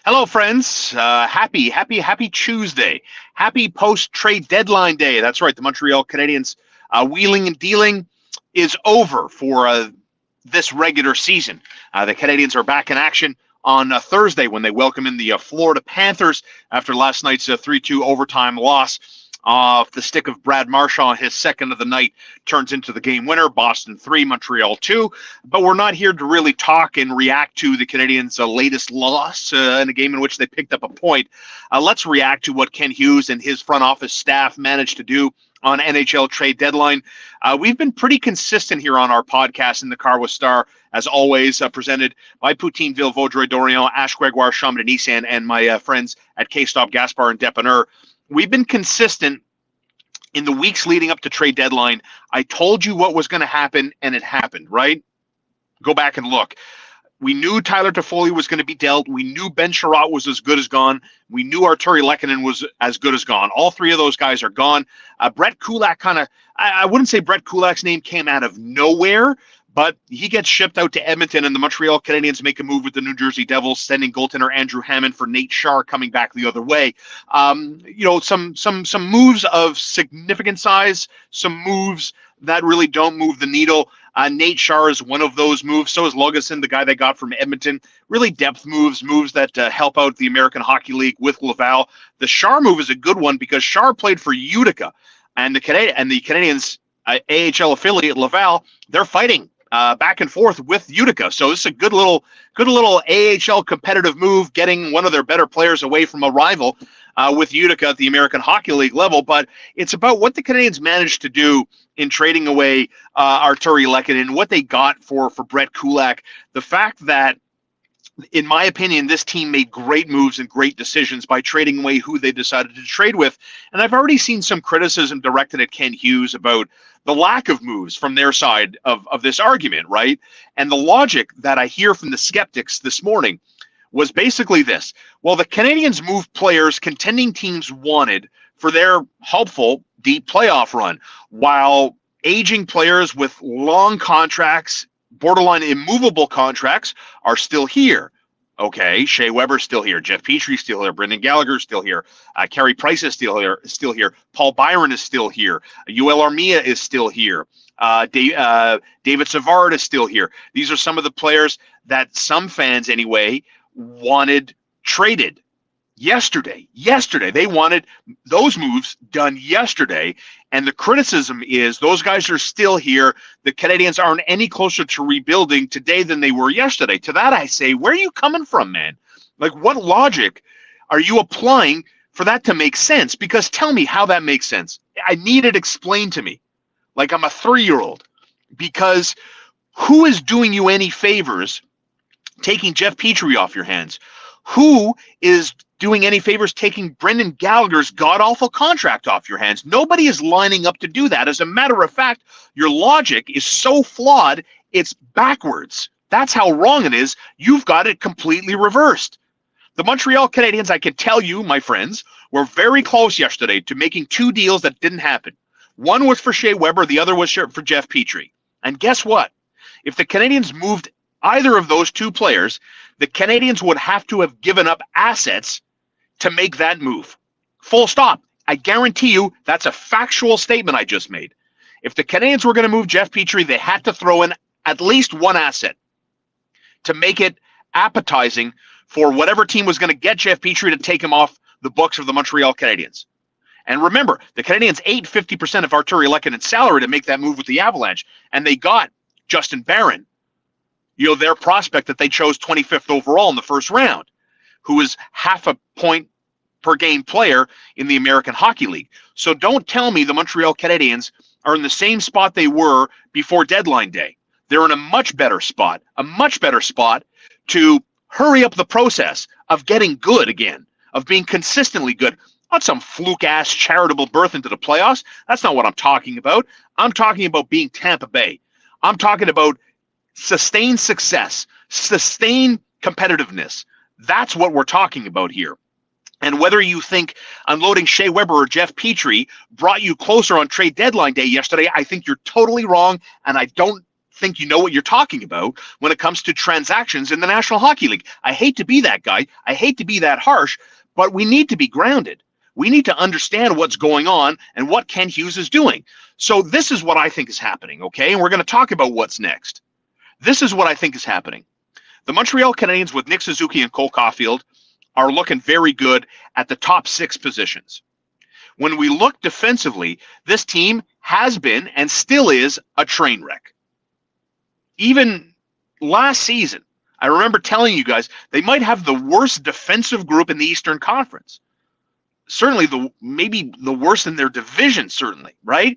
Hello, friends. Happy Tuesday. Happy post-trade deadline day. That's right. The Montreal Canadiens wheeling and dealing is over for this regular season. The Canadiens are back in action on Thursday when they welcome in the Florida Panthers after last night's 3-2 overtime loss. Off the stick of Brad Marchand, his second of the night turns into the game winner. Boston 3, Montreal 2. But we're not here to really talk and react to the Canadiens' latest loss in a game in which they picked up a point. Let's react to what Kent Hughes and his front office staff managed to do on NHL trade deadline. We've been pretty consistent here on our podcast in the Car with Star, as always, presented by Poutineville, Vaudreuil-Dorion, Ash Gregoire, Chambly-Nissan, and my friends at K-Stop, Gaspar, and Depanneur. We've been consistent in the weeks leading up to trade deadline. I told you what was going to happen, and it happened, right? Go back and look. We knew Tyler Toffoli was going to be dealt. We knew Ben Sherratt was as good as gone. We knew Arturi Lehkonen was as good as gone. All three of those guys are gone. Brett Kulak I wouldn't say Brett Kulak's name came out of nowhere, but he gets shipped out to Edmonton, and the Montreal Canadiens make a move with the New Jersey Devils, sending goaltender Andrew Hammond for Nate Scharr coming back the other way. Some moves of significant size, some moves that really don't move the needle. Nate Scharr is one of those moves. So is Logason, the guy they got from Edmonton. Really depth moves that help out the American Hockey League with Laval. The Scharr move is a good one because Scharr played for Utica, and the Canadiens AHL affiliate Laval. They're fighting back and forth with Utica. So this is a good little AHL competitive move, getting one of their better players away from a rival with Utica at the American Hockey League level. But it's about what the Canadiens managed to do in trading away Arturi Lehkonen, what they got for Brett Kulak. The fact that, in my opinion, this team made great moves and great decisions by trading away who they decided to trade with. And I've already seen some criticism directed at Kent Hughes about the lack of moves from their side of this argument, right? And the logic that I hear from the skeptics this morning was basically this. Well, the Canadiens moved players contending teams wanted for their hopeful deep playoff run, while aging players with long contracts, borderline immovable contracts, are still here. Okay, Shea Weber's still here. Jeff Petry's still here. Brendan Gallagher's still here. Carey Price is still here. Paul Byron is still here. Yoel Armia is still here. David Savard is still here. These are some of the players that some fans, anyway, wanted traded yesterday. They wanted those moves done yesterday. And the criticism is those guys are still here. The Canadiens aren't any closer to rebuilding today than they were yesterday. To that I say, where are you coming from, man? Like, what logic are you applying for that to make sense? Because tell me how that makes sense. I need it explained to me like I'm a 3-year-old. Because who is doing you any favors taking Jeff Petry off your hands? Who is doing any favors taking Brendan Gallagher's god-awful contract off your hands? Nobody is lining up to do that. As a matter of fact, your logic is so flawed, it's backwards. That's how wrong it is. You've got it completely reversed. The Montreal Canadiens, I can tell you, my friends, were very close yesterday to making 2 deals that didn't happen. One was for Shea Weber, the other was for Jeff Petry. And guess what? If the Canadiens moved either of those 2 players, the Canadiens would have to have given up assets to make that move. Full stop. I guarantee you that's a factual statement I just made. If the Canadiens were going to move Jeff Petry, they had to throw in at least one asset to make it appetizing for whatever team was going to get Jeff Petry to take him off the books of the Montreal Canadiens. And remember, the Canadiens ate 50% of Arturi Lehkonen's salary to make that move with the Avalanche, and they got Justin Barron, their prospect that they chose 25th overall in the first round, who is half a point per game player in the American Hockey League. So don't tell me the Montreal Canadiens are in the same spot they were before deadline day. They're in a much better spot to hurry up the process of getting good again, of being consistently good. Not some fluke-ass charitable berth into the playoffs. That's not what I'm talking about. I'm talking about being Tampa Bay. I'm talking about sustained success, sustained competitiveness. That's what we're talking about here. And whether you think unloading Shea Weber or Jeff Petry brought you closer on trade deadline day yesterday, I think you're totally wrong, and I don't think you know what you're talking about when it comes to transactions in the National Hockey League. I hate to be that guy. I hate to be that harsh, but we need to be grounded. We need to understand what's going on and what Kent Hughes is doing. So this is what I think is happening, okay? And we're going to talk about what's next. This is what I think is happening. The Montreal Canadiens with Nick Suzuki and Cole Caufield are looking very good at the top 6 positions. When we look defensively, this team has been and still is a train wreck. Even last season, I remember telling you guys they might have the worst defensive group in the Eastern Conference. Certainly maybe the worst in their division, certainly, right?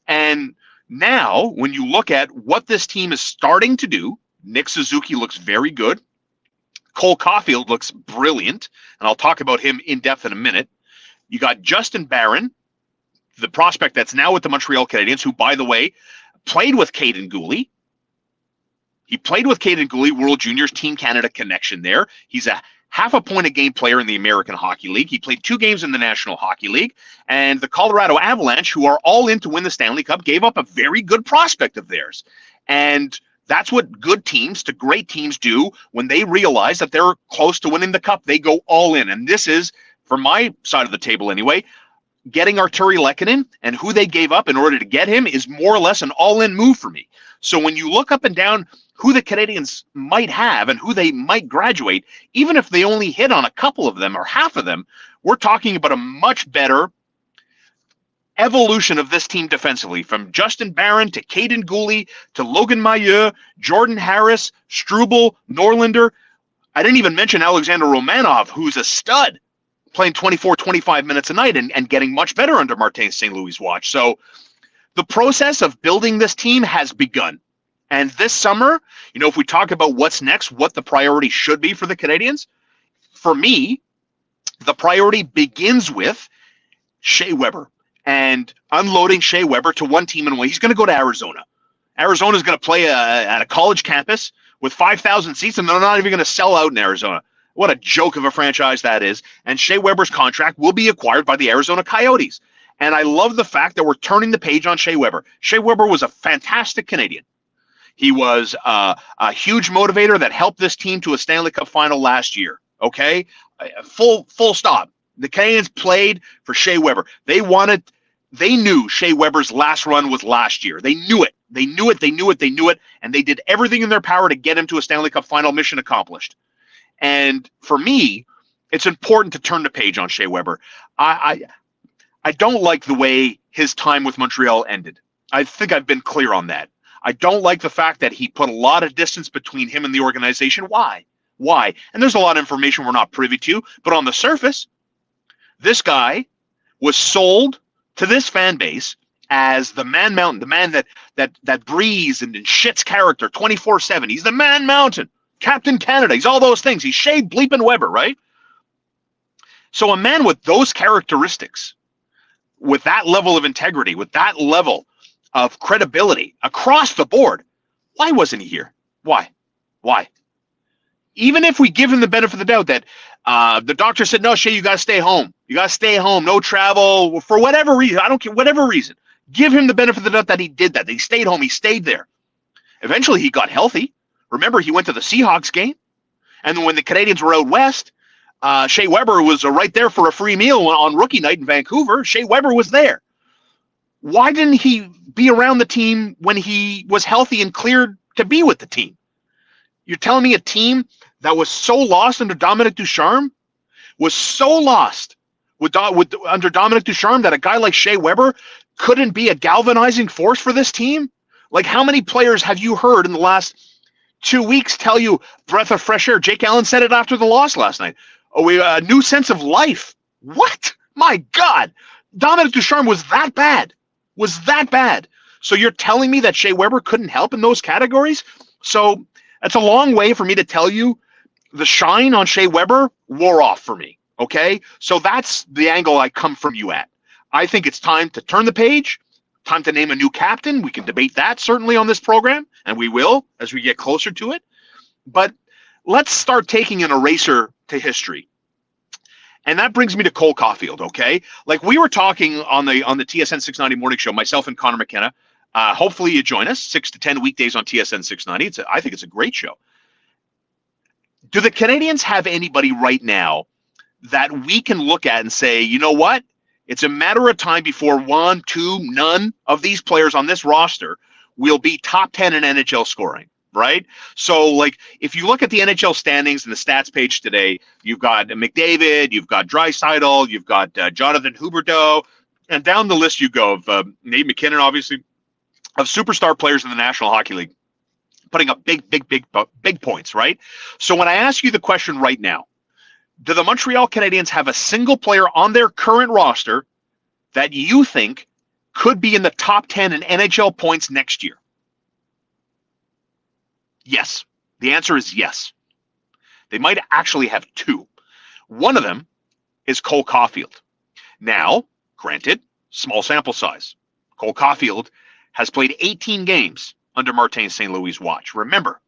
And now, when you look at what this team is starting to do, Nick Suzuki looks very good. Cole Caufield looks brilliant, and I'll talk about him in depth in a minute. You got Justin Barron, the prospect that's now with the Montreal Canadiens, who, by the way, played with Caden Gooley. He played with Caden Gooley, World Juniors, Team Canada connection there. He's a half a point a game player in the American Hockey League. He played 2 games in the National Hockey League. And the Colorado Avalanche, who are all in to win the Stanley Cup, gave up a very good prospect of theirs. And that's what good teams to great teams do when they realize that they're close to winning the cup. They go all in. And this is, from my side of the table anyway, getting Arturi Lehkonen and who they gave up in order to get him is more or less an all-in move for me. So when you look up and down who the Canadiens might have and who they might graduate, even if they only hit on a couple of them or half of them, we're talking about a much better evolution of this team defensively, from Justin Barron to Caden Gooley to Logan Mailloux, Jordan Harris, Struble, Norlinder. I didn't even mention Alexander Romanov, who's a stud, playing 24, 25 minutes a night and getting much better under Martin St. Louis' watch. So the process of building this team has begun. And this summer, if we talk about what's next, what the priority should be for the Canadiens, for me, the priority begins with Shea Weber and unloading Shea Weber to one team and one. He's going to go to Arizona. Arizona's going to play at a college campus with 5,000 seats, and they're not even going to sell out in Arizona. What a joke of a franchise that is. And Shea Weber's contract will be acquired by the Arizona Coyotes. And I love the fact that we're turning the page on Shea Weber. Shea Weber was a fantastic Canadian. He was a huge motivator that helped this team to a Stanley Cup final last year. Okay? Full stop. The Canadiens played for Shea Weber. They knew Shea Weber's last run was last year. They knew it. They knew it. And they did everything in their power to get him to a Stanley Cup final. Mission accomplished. And for me, it's important to turn the page on Shea Weber. I don't like the way his time with Montreal ended. I think I've been clear on that. I don't like the fact that he put a lot of distance between him and the organization. Why? And there's a lot of information we're not privy to, but on the surface, this guy was sold to this fan base as the Man Mountain, the man that breathes and shits character 24/7. He's the Man Mountain, Captain Canada. He's all those things. He's Shea bleeping Weber, right? So a man with those characteristics, with that level of integrity, with that level of credibility across the board, why wasn't he here? Why? Even if we give him the benefit of the doubt that the doctor said, no, Shea, you got to stay home. You got to stay home, no travel, for whatever reason. I don't care, whatever reason. Give him the benefit of the doubt that he did that he stayed home, he stayed there. Eventually, he got healthy. Remember, he went to the Seahawks game. And then when the Canadiens were out west, Shea Weber was right there for a free meal on rookie night in Vancouver. Shea Weber was there. Why didn't he be around the team when he was healthy and cleared to be with the team? You're telling me a team that was so lost under Dominic Ducharme was so lost under Dominic Ducharme that a guy like Shea Weber couldn't be a galvanizing force for this team? Like, how many players have you heard in the last 2 weeks tell you breath of fresh air? Jake Allen said it after the loss last night. A new sense of life. What? My God. Dominic Ducharme was that bad. So you're telling me that Shea Weber couldn't help in those categories? So that's a long way for me to tell you the shine on Shea Weber wore off for me, okay? So that's the angle I come from you at. I think it's time to turn the page, time to name a new captain. We can debate that certainly on this program, and we will as we get closer to it. But let's start taking an eraser to history. And that brings me to Cole Caufield, okay? Like we were talking on the TSN 690 morning show, myself and Connor McKenna, Hopefully you join us 6 to 10 weekdays on TSN 690. I think it's a great show. Do the Canadiens have anybody right now that we can look at and say, you know what? It's a matter of time before one, two, none of these players on this roster will be top 10 in NHL scoring, right? So, like, if you look at the NHL standings and the stats page today, you've got McDavid, you've got Draisaitl, you've got Jonathan Huberdeau, and down the list you go of Nate McKinnon, obviously, of superstar players in the National Hockey League, putting up big points, right? So when I ask you the question right now, do the Montreal Canadiens have a single player on their current roster that you think could be in the top 10 in NHL points next year? Yes. The answer is yes. They might actually have two. One of them is Cole Caufield. Now, granted, small sample size. Cole Caufield has played 18 games under Martin St. Louis' watch. Remember,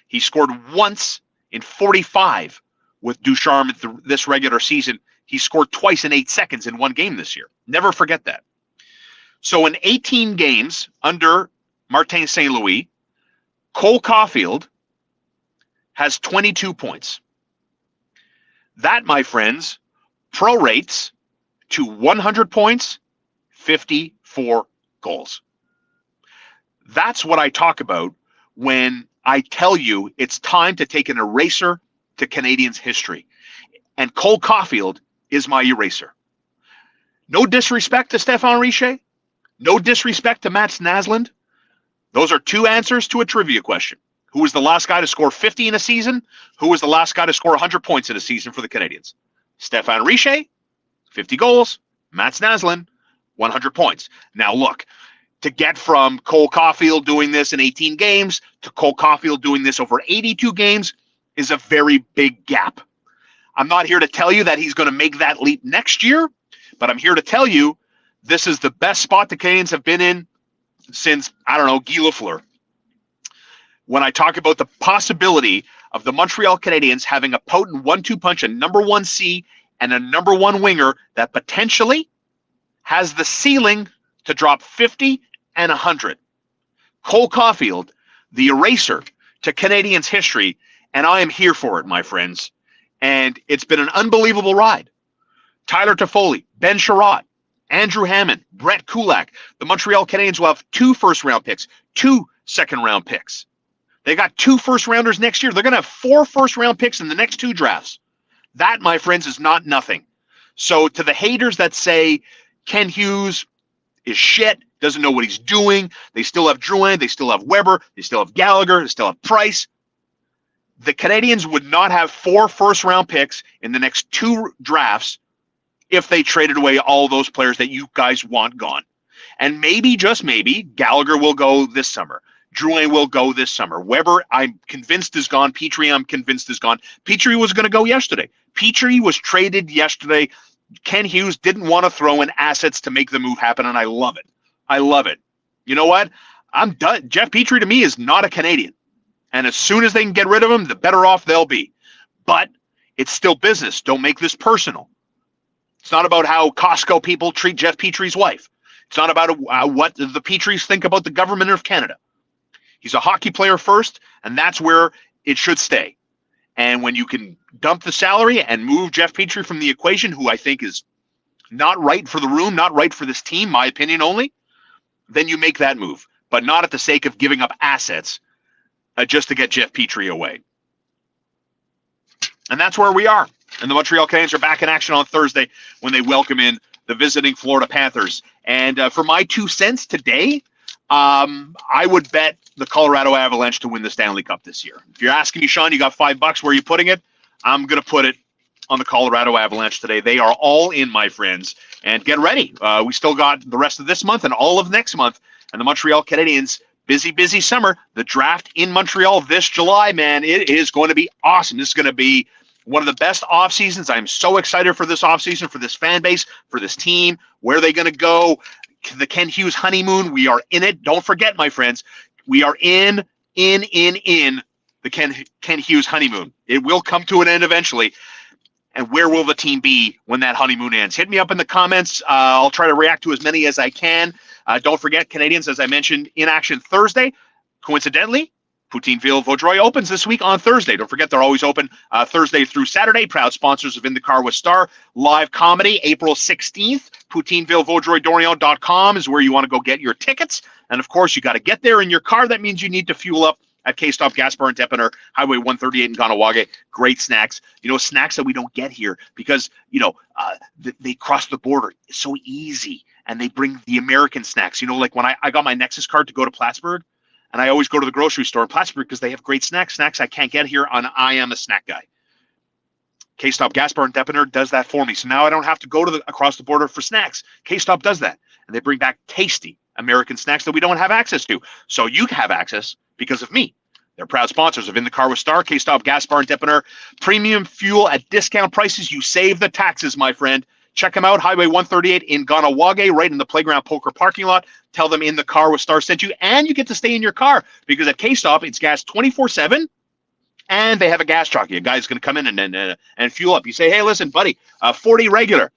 he scored once in 45 with Ducharme this regular season. He scored twice in 8 seconds in one game this year. Never forget that. So in 18 games under Martin St. Louis, Cole Caufield has 22 points. That, my friends, prorates to 100 points, 54 goals. That's what I talk about when I tell you it's time to take an eraser to Canadiens history. And Cole Caufield is my eraser. No disrespect to Stéphane Richer. No disrespect to Mats Naslund. Those are two answers to a trivia question. Who was the last guy to score 50 in a season? Who was the last guy to score 100 points in a season for the Canadiens? Stéphane Richer, 50 goals. Mats Naslund, 100 points. Now look, to get from Cole Caufield doing this in 18 games to Cole Caufield doing this over 82 games is a very big gap. I'm not here to tell you that he's going to make that leap next year, but I'm here to tell you this is the best spot the Canadiens have been in since, I don't know, Guy Lafleur. When I talk about the possibility of the Montreal Canadiens having a potent 1-2 punch, a number 1 C and a number 1 winger that potentially has the ceiling to drop 50 and 100. Cole Caufield, the eraser to Canadiens history, and I am here for it, my friends. And it's been an unbelievable ride. Tyler Toffoli, Ben Sherratt, Andrew Hammond, Brett Kulak. The Montreal Canadiens will have 2 first-round picks, 2 second-round picks. They got 2 first-rounders next year. They're going to have 4 first-round picks in the next 2 drafts. That, my friends, is not nothing. So to the haters that say Kent Hughes is shit, doesn't know what he's doing, they still have Drouin, they still have Weber, they still have Gallagher, they still have Price. The Canadiens would not have 4 first-round picks in the next 2 drafts if they traded away all those players that you guys want gone. And maybe, just maybe, Gallagher will go this summer. Drouin will go this summer. Weber, I'm convinced, is gone. Petrie, I'm convinced, is gone. Petrie was going to go yesterday. Petrie was traded yesterday. Ken Hughes didn't want to throw in assets to make the move happen, and I love it. I love it. You know what? I'm done. Jeff Petrie, to me, is not a Canadian. And as soon as they can get rid of him, the better off they'll be. But it's still business. Don't make this personal. It's not about how Costco people treat Jeff Petrie's wife. It's not about what the Petries think about the government of Canada. He's a hockey player first, and that's where it should stay. And when you can dump the salary and move Jeff Petrie from the equation, who I think is not right for the room, not right for this team, my opinion only, then you make that move. But not at the sake of giving up assets just to get Jeff Petrie away. And that's where we are. And the Montreal Canadiens are back in action on Thursday when they welcome in the visiting Florida Panthers. And for my 2 cents today, I would bet the Colorado Avalanche to win the Stanley Cup this year. If you're asking me, Sean, you got $5, where are you putting it? I'm going to put it on the Colorado Avalanche today. They are all in, my friends. And get ready. We still got the rest of this month and all of next month. And the Montreal Canadiens, busy summer. The draft in Montreal this July, man, it is going to be awesome. This is going to be one of the best off seasons. I'm so excited for this off season, for this fan base, for this team. Where are they going to go? The Kent Hughes honeymoon. We are in it. Don't forget, my friends, we are in the Kent Hughes honeymoon. It will come to an end eventually. And where will the team be when that honeymoon ends? Hit me up in the comments. I'll try to react to as many as I can. Don't forget, Canadians, as I mentioned, in action Thursday. Coincidentally, Poutine-Vaudreuil opens this week on Thursday. Don't forget, they're always open Thursday through Saturday. Proud sponsors of In the Car with Star. Live comedy, April 16th. Poutine-Vaudreuil-Dorion.com is where you want to go get your tickets. And, of course, you got to get there in your car. That means you need to fuel up at K-Stop Gas Bar and Depiner, Highway 138 in Ganawage. Great snacks. Snacks that we don't get here because, they cross the border. It's so easy. And they bring the American snacks. Like when I got my Nexus card to go to Plattsburgh, and I always go to the grocery store in Plattsburgh because they have great snacks I can't get here on I Am a Snack Guy. K-Stop Gas Bar and Depiner does that for me. So now I don't have to go to across the border for snacks. K-Stop does that. And they bring back tasty American snacks that we don't have access to. So you have access because of me. They're proud sponsors of In the Car with Star, K-Stop Gas Bar and Depiner. Premium fuel at discount prices. You save the taxes, my friend. Check them out, Highway 138 in Ganawage, right in the Playground Poker parking lot. Tell them In the Car with Star sent you, and you get to stay in your car because at K-Stop, it's gas 24/7, and they have a gas jockey. A guy's going to come in and fuel up. You say, hey, listen, buddy, 40 regular.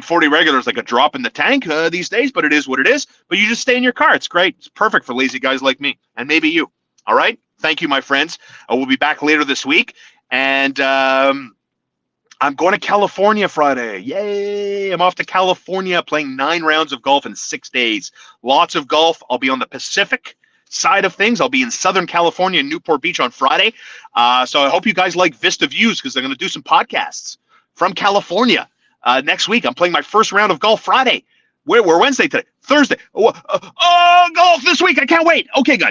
40 regular is like a drop in the tank these days, but it is what it is. But you just stay in your car. It's great. It's perfect for lazy guys like me, and maybe you. All right? Thank you, my friends. We'll be back later this week, and I'm going to California Friday. Yay! I'm off to California playing 9 rounds of golf in 6 days. Lots of golf. I'll be on the Pacific side of things. I'll be in Southern California, Newport Beach on Friday. So I hope you guys like Vista Views because I'm going to do some podcasts from California next week. I'm playing my first round of golf Friday. We're Wednesday today. Thursday. Golf this week. I can't wait. Okay, guys.